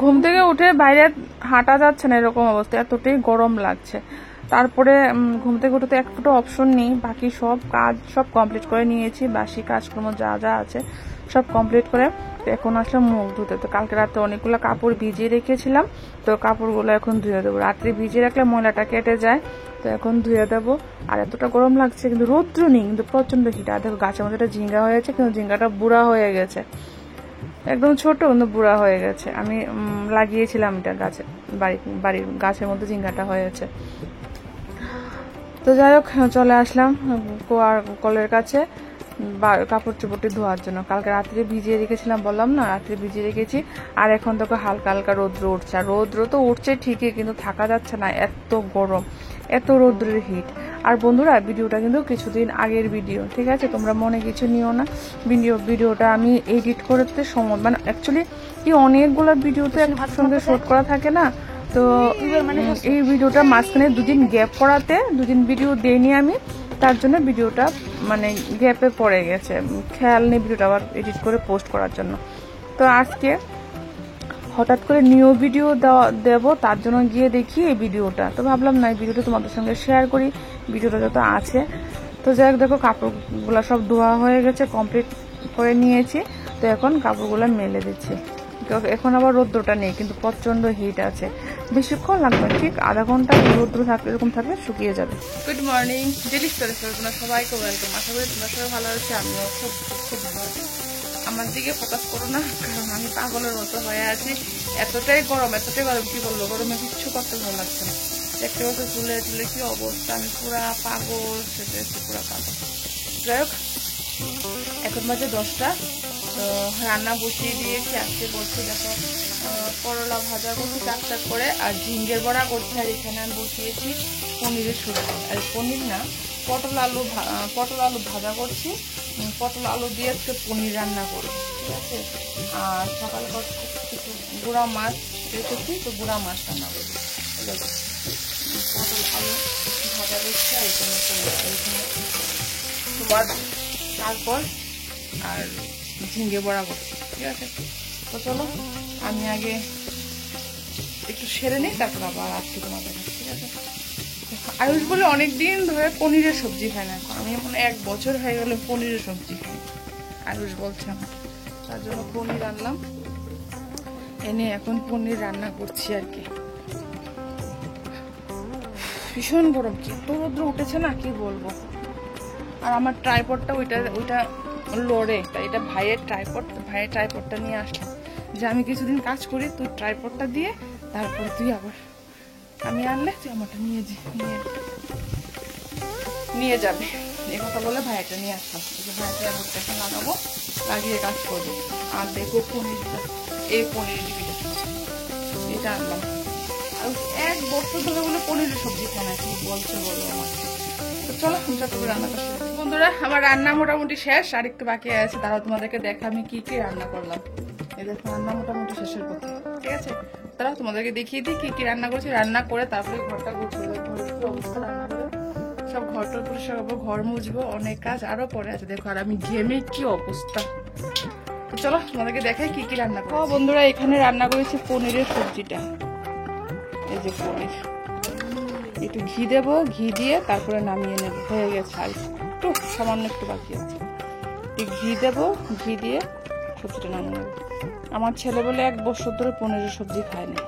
ঘুম থেকে উঠে বাইরে হাঁটা যাচ্ছে না, এরকম অবস্থা, এতটাই গরম লাগছে। তারপরে ঘুম থেকে উঠে তো এক ফুটো অপশন নেই, বাকি সব কাজ সব কমপ্লিট করে নিয়েছি, বাসি কাজকর্ম যা যা আছে সব কমপ্লিট করে এখন আসলাম মুখ ধুতে। তো কালকে রাতে অনেকগুলো কাপড় ভিজিয়ে রেখেছিলাম, তো কাপড়গুলো এখন ধুয়ে দেবো। রাত্রে ভিজিয়ে রাখলে ময়লাটা কেটে যায়, তো এখন ধুয়ে দেবো। আর এতটা গরম লাগছে, কিন্তু রৌদ্র নেই, কিন্তু প্রচন্ড হিট। আর দেখো গাছের মধ্যে একটা ঝিঙ্গা হয়েছে, কিন্তু ঝিঙ্গাটা বুড়া হয়ে গেছে, একদম ছোট কিন্তু বুড়া হয়ে গেছে। আমি লাগিয়েছিলাম এটা গাছে, বাড়ির গাছের মধ্যে ঝিঙ্গাটা হয়েছে। তো যাই হোক, চলে আসলাম কুয়ার কলের কাছে কাপড় চোপড়টি ধোয়ার জন্য। কালকে রাত্রে ভিজিয়ে রেখেছিলাম, বললাম না, রাত্রে ভিজিয়ে রেখেছি। আর এখন তোকে হালকা হালকা রৌদ্র উঠছে, আর রৌদ্র তো উঠছে ঠিকই, কিন্তু থাকা যাচ্ছে না, এত গরম, এত রৌদ্রের হিট। আর বন্ধুরা, ভিডিওটা কিন্তু কিছুদিন আগের ভিডিও, ঠিক আছে, তোমরা মনে কিছু নিও না। ভিডিওটা আমি এডিট করতে সময়, মানে অ্যাকচুয়ালি কি অনেকগুলো ভিডিওতে একসঙ্গে শুট করা থাকে না, তো এই ভিডিওটা মাঝখানে দুদিন গ্যাপ করাতে, দুদিন ভিডিও দেইনি আমি, তার জন্য ভিডিওটা মানে গ্যাপে পড়ে গেছে, খেয়াল নেই ভিডিওটা আবার এডিট করে পোস্ট করার জন্য। তো আজকে হঠাৎ করে নিউ ভিডিও দেব, তার জন্য গিয়ে দেখি এই ভিডিওটা, তো ভাবলাম না এই ভিডিওটা তোমাদের সঙ্গে শেয়ার করি, ভিডিওটা যত আছে। তো যাই হোক, দেখো কাপড়গুলো সব ধোয়া হয়ে গেছে, কমপ্লিট করে নিয়েছি। তো এখন কাপড়গুলো মেলে দিচ্ছি। এখন আবার রৌদ্রটা নেই, কিন্তু প্রচন্ড হিট আছে, বেশিক্ষণ লাগবে, ঠিক আধা ঘন্টা রৌদ্র থাকলে, এরকম থাকলে শুকিয়ে যাবে। গুড মর্নিং, ডেলি স্টোরি তোমরা সবাইকে ওয়েলকাম। আশা করি তোমরা সবাই ভালো আছে, আমিও খুব খুব ভালো আছি। আমার দিকে ফোকাস করো না, কারণ আমি পাগলের মতো হয়ে আছি, এতটাই গরম কি বলবো, গরমে কিচ্ছু করতে ভালো লাগছে না। দেখতে বছর চুলে কি অবস্থা, আমি পুরা পাগল, সেটা পুরা পাগল। যাই হোক, এখন বাজে 10টা, তো রান্না বসিয়ে দিয়েছি। আজকে বলছি দেখো, করলা ভাজা করছি চাক করে, আর ঝিঙ্গের বড়া করছি। আর এখানে আমি বসিয়েছি পনিরের সবজি, আর পনির না, পটল আলু ভাজা করছি। পটল আলু দিয়ে আজকে পনির রান্না করবো, ঠিক আছে। আর সকালে কিছু গুঁড়া মাছ রেখেছি, তো গুঁড়া মাছ রান্না করবো। পটল আলু ভাজা করছি, আর এখানে তারপর আর ঝিঙ্গে বড়া করছি, ঠিক আছে। তো চলো আমি আগে একটু সেরে নিই, তারপর আবার আসছি তোমাদের, ঠিক আছে। আয়ুষ বলে অনেকদিন ধরে পনিরের সবজি খায় না, আমি মনে 1 বছর হয়ে গেল পনিরের সবজি খাই, আয়ুষ বলছে আমার, তার জন্য পনির আনলাম, এনে এখন পনির রান্না করছি আর কি। ভীষণ গরম, কি তো রৌদ্র উঠেছে না, কি বলবো। আর আমার ট্রাইপডটা ওইটা লড়ে, তাই এটা ভাইয়ের ট্রাইপডটা নিয়ে আসলাম, যে আমি কিছুদিন কাজ করি, তুই ট্রাইপডটা দিয়ে তারপর তুই আবার আমি আনলে তুই আমারটা নিয়ে যাবে, এই কথা বলে ভাইয়াটা নিয়ে আসলাম। ভাইয়াটা এখন লাগাবো, লাগিয়ে কাজ করবো। আর দেখো পনিরটা, এই পনির এটা আনলাম। আর 1 বছর ধরে বলে পনিরের সবজি খানা, কি বলছে বলো আমার। তো চলো রান্নাটা শুরু। বন্ধুরা, আমার রান্না মোটামুটি শেষ, আর একটু বাকি আছে, তারাও তোমাদেরকে দেখা আমি কি কি রান্না করলাম। এই দেখো রান্না মোটামুটি শেষের পথে, ঠিক আছে। তারাও তোমাদেরকে দেখিয়ে দিই কি কি রান্না করছি। রান্না করে তারপরে ঘরটা গুছিয়ে অবস্থা, রান্না করে সব ঘরটা পরিষ্কার করবো, ঘর মুছবো, অনেক কাজ আরো পরে আছে। দেখো, আর আমি ঘেমে কি অবস্থা। তো চলো তোমাদেরকে দেখাই কি কি রান্না করবো। বন্ধুরা, এখানে রান্না করেছি পনিরের সবজিটা, এই যে পনির, একটু ঘি দেবো, ঘি দিয়ে তারপরে নামিয়ে নেব, হয়ে গেছে। আর একটু সামান্য একটু বাকি আছে, ঘি দেবো, ঘি দিয়ে সবজিটা নামিয়ে নেব। আমার ছেলে বলে 1 বছর ধরে পনিরের সবজি খায়নি,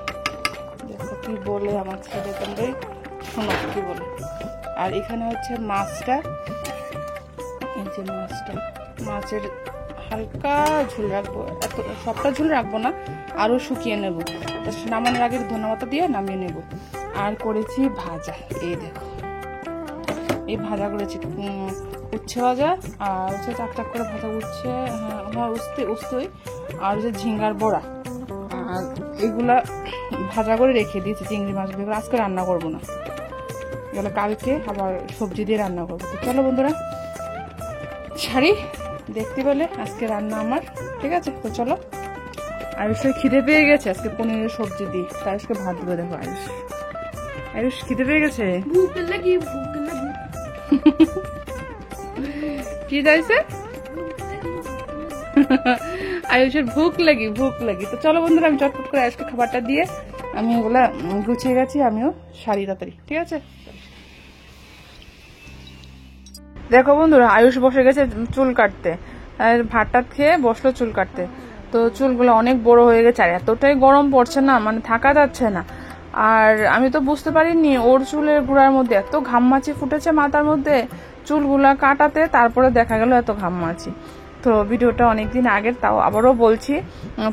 দেখো কি বলে আমার ছেলে, তোমরাই শোনো কি বলে। আর এখানে হচ্ছে মাছটা, এই যে মাছের হালকা ঝোল রাখবো, এত সবটা ঝোল রাখবো না, আরো শুকিয়ে নেব, নামানোর আগে ধনেপাতা দিয়ে নামিয়ে নেব। আর করেছি ভাজা, এই দেখো এই ভাজা করেছি, উচ্ছে ভাজা, আর হচ্ছে চাক করে ভাজা উচ্ছে, হ্যাঁ উস্তই, আর হচ্ছে ঝিঙ্গার বড়া, আর এগুলা ভাজা করে রেখে দিয়েছি। চিংড়ি মাছ এগুলো আজকে রান্না করবো না, এগুলো কালকে আবার সবজি দিয়ে রান্না করবো। তো চলো বন্ধুরা, শাড়ি দেখতে পেলে আজকে রান্না আমার, ঠিক আছে। তো চলো, আয়ুষের খিদে পেয়ে গেছে, আজকে পনিরের সবজি দিই, আয়ুষকে ভাত দেবো। দেখো আয়ুষ খিদে পেয়ে গেছে, কি চাইছে, আয়ুষের ভুক লাগি। তো চলো বন্ধুরা, আমি চটপট করে আজকে খাবারটা দিয়ে আমি এগুলা গুছিয়ে গেছি, আমিও সারি তাড়াতাড়ি, ঠিক আছে? দেখো বন্ধুরা, আয়ুষ বসে গেছে চুল কাটতে, আর ভাতটা খেয়ে বসলো চুল কাটতে। তো চুলগুলো অনেক বড় হয়ে গেছে, আর এতটাই গরম পড়ছে না, মানে থাকা যাচ্ছে না। আর আমি তো বুঝতে পারিনি ওর চুলের গুঁড়ার মধ্যে এত ঘামমাছি ফুটেছে মাথার মধ্যে, চুলগুলা কাটাতে, তারপরে দেখা গেল এত ঘামমাছি। তো ভিডিওটা অনেকদিন আগের, তাও আবারও বলছি,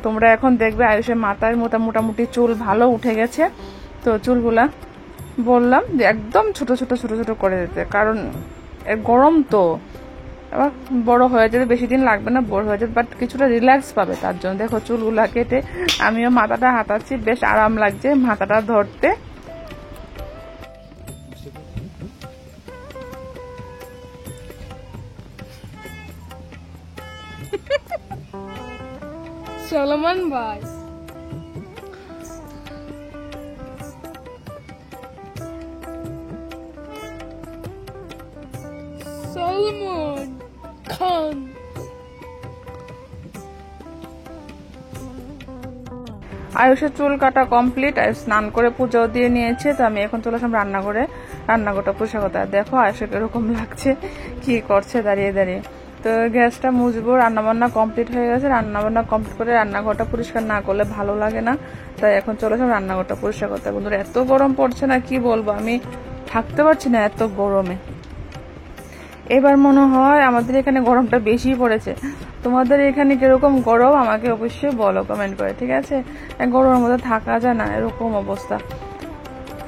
তোমরা এখন দেখবে আয়ুষের মাথায় মোটামুটি চুল ভালো উঠে গেছে। তো চুলগুলা বললাম যে একদম ছোট ছোট ছোট ছোট করে দিতে, কারণ গরম তো এবার বড় হয়ে যাবে, বেশি দিন লাগবে না বড় হয়ে যাবে, বাট কিছুটা রিল্যাক্স পাবে। তার জন্য দেখো চুলগুলা কেটে আমিও মাথাটা হাতাচ্ছি, বেশ আরাম লাগছে মাথাটা ধরতে। Solomon boy. Solomon Khan. আয়ুষের চুল কাটা কমপ্লিট, আর স্নান করে পুজো দিয়ে নিয়েছে। তো আমি এখন চলে আসলাম রান্নাঘরটা পরিষ্কার করতে। দেখো আয়ুষের এরকম লাগছে, কি করছে দাঁড়িয়ে দাঁড়িয়ে। তো গ্যাসটা মুছবো, রান্নাবান্না কমপ্লিট হয়ে গেছে। রান্নাবান্না কমপ্লিট করে রান্নাঘরটা পরিষ্কার না করলে ভালো লাগে না, তাই এখন চলে আসলাম রান্নাঘরটা পরিষ্কার করতে। বন্ধুরা এত গরম পড়ছে না, কি বলবো, আমি থাকতে পারছি না এত গরমে। এবার মনে হয় আমাদের এখানে গরমটা বেশি পড়েছে। তোমাদের এখানে কিরকম গরম আমাকে অবশ্যই বলো কমেন্ট করে, ঠিক আছে? গরমের মধ্যে থাকা যায় না, এরকম অবস্থা,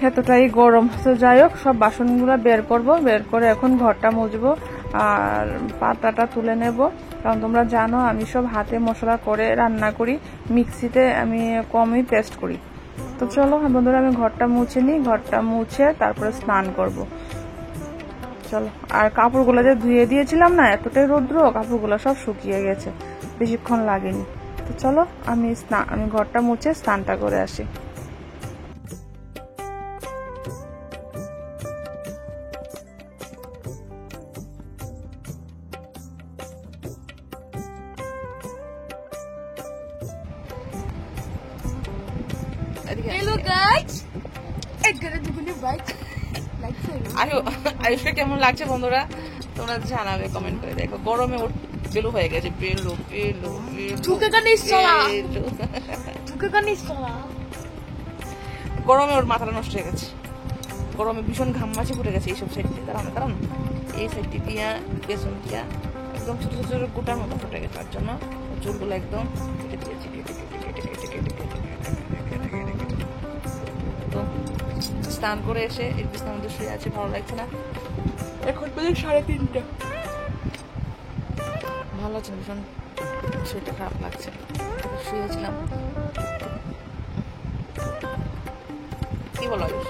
এতটাই গরম। তো যাই হোক, সব বাসনগুলো বের করব, বের করে এখন ঘরটা মুছবো আর পাতাটা তুলে নেব। কারণ তোমরা জানো আমি সব হাতে মশলা করে রান্না করি, মিক্সিতে আমি কমই পেস্ট করি। তো চলো বন্ধুরা, আমি ঘরটা মুছে নিই, ঘরটা মুছে তারপরে স্নান করব। চলো, আর কাপড়গুলো যে ধুয়ে দিয়েছিলাম না, এতটাই রৌদ্র, কাপড়গুলো সব শুকিয়ে গেছে, বেশিক্ষণ লাগেনি। তো চলো আমি ঘরটা মুছে স্নানটা করে আসি। Hello guys. I'm gonna do the right. আয়ুষকে কেমন লাগছে বন্ধুরা তোমরা জানাবে কমেন্ট করে। দেখো গরমে ওর বেলু হয়ে গেছে, বেলু গরমে ওর মাথাটা নষ্ট হয়ে গেছে, গরমে ভীষণ ঘামমাছি ফুটে গেছে এইসব সাইড দিয়ে। কারণ এই সাইডটি দিয়া পেছন দিয়া একদম ছোট ছোট গোটার মতো ফুটে গেছে, তার জন্য চুলগুলো একদম কেটে দিয়েছি। তো স্নান করে এসে এই বিছানার মধ্যে শুয়ে আছে, ভালো লাগছে না। এখন বাজে 3:30। ভালো আছে, ভীষণ শরীরটা খারাপ লাগছে, শুয়েছিলাম। কি বলো আয়ুষ?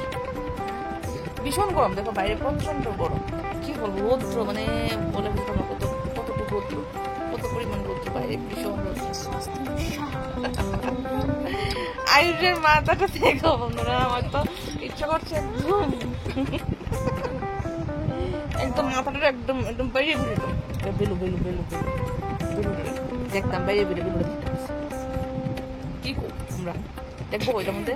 ভীষণ গরম, দেখো বাইরে প্রচন্ড গরম, কি বলবো, রৌদ্র মানে বলে বুঝতে পারবো কতটুকু রৌদ্র, কত পরিমাণ রৌদ্র বাইরে, ভীষণ রৌদ্র। আয়ুষের মাথাটা দেখো বন্ধুরা, আমার তো ইচ্ছা করছে একদম মাথাটা একদম একদম বাইরে ঘুরে বেলু দেখতাম, বাইরে বেলু কি করবো আমরা, দেখবো ওইটার মধ্যে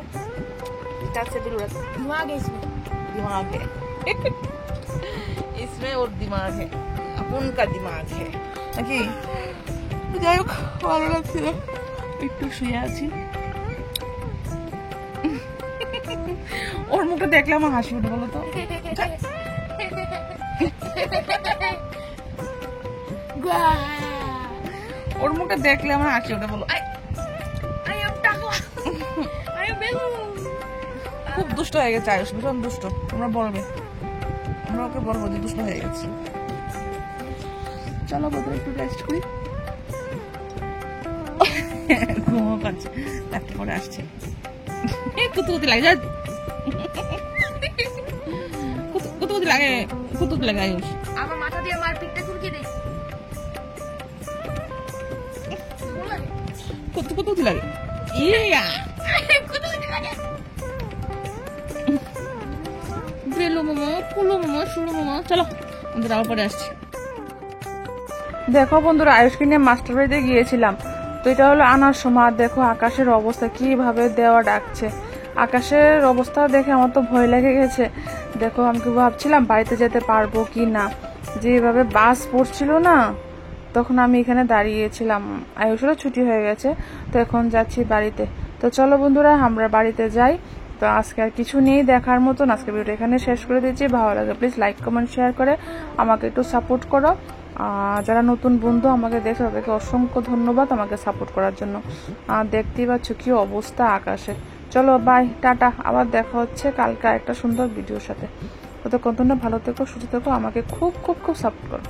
बेलूरा दिमाग है इसमें और दिमाग है, अपन का दिमाग है নাকি? যাই হোক, ভালো লাগছিল, একটু শুয়ে আছি। ওর মুখে দেখলে আমার হাসি উঠে, বলো তো। ওর মুখে দেখলে আমার হাসি উঠে, বলো। খুব দুষ্ট হয়ে গেছে আয়ুষ, ভীষণ দুষ্ট। তোমরা বলবে, আমরা ওকে বলবো যে দুষ্ট হয়ে গেছে। চলো বোধ একটু রেস্ট করি, ঘুমও পাচ্ছে, একটা করে আসছে। কুতুকুতি লাগে, কুতুকুতি লাগে, কুতুকুতি লাগে আয়ুষ। আমার মাথা দিয়ে আমার পিঠটা খুলকে দে, কুতুকুতি লাগে, ইয়া কুতুকুতি লাগে। বেলু মামা, কুলু মামা, শুরু মামা, চলো আমাদের আবার পরে আসছি। দেখো বন্ধুরা, আয়ুষকে নিয়ে মাস্টার বাড়িতে গিয়েছিলাম। তো এটা হলো আনার সময়। আর দেখো আকাশের অবস্থা কিভাবে দেওয়া ডাকছে, আকাশের অবস্থা দেখে আমার তো ভয় লেগে গেছে। দেখো আমি কি ভাবছিলাম বাড়িতে যেতে পারবো কি না, যেভাবে বাস পড়ছিল না, তখন আমি এখানে দাঁড়িয়েছিলাম। আয়ুষেরও ছুটি হয়ে গেছে, তো এখন যাচ্ছি বাড়িতে। তো চলো বন্ধুরা আমরা বাড়িতে যাই। তো আজকে আর কিছু নেই দেখার মতন, আজকে ভিডিওটা এখানে শেষ করে দিচ্ছি। ভালো লাগে প্লিজ লাইক কমেন্ট শেয়ার করে আমাকে একটু সাপোর্ট করো। যারা নতুন বন্ধু আমাকে দেখে তাদেরকে অসংখ্য ধন্যবাদ আমাকে সাপোর্ট করার জন্য। দেখতেই পাচ্ছ কি অবস্থা আকাশে। চলো বাই, টাটা, আবার দেখা হচ্ছে কালকে একটা সুন্দর ভিডিওর সাথে। ততক্ষণ ভালো থেকো, সুস্থ থেকো, আমাকে খুব খুব খুব সাপোর্ট করো।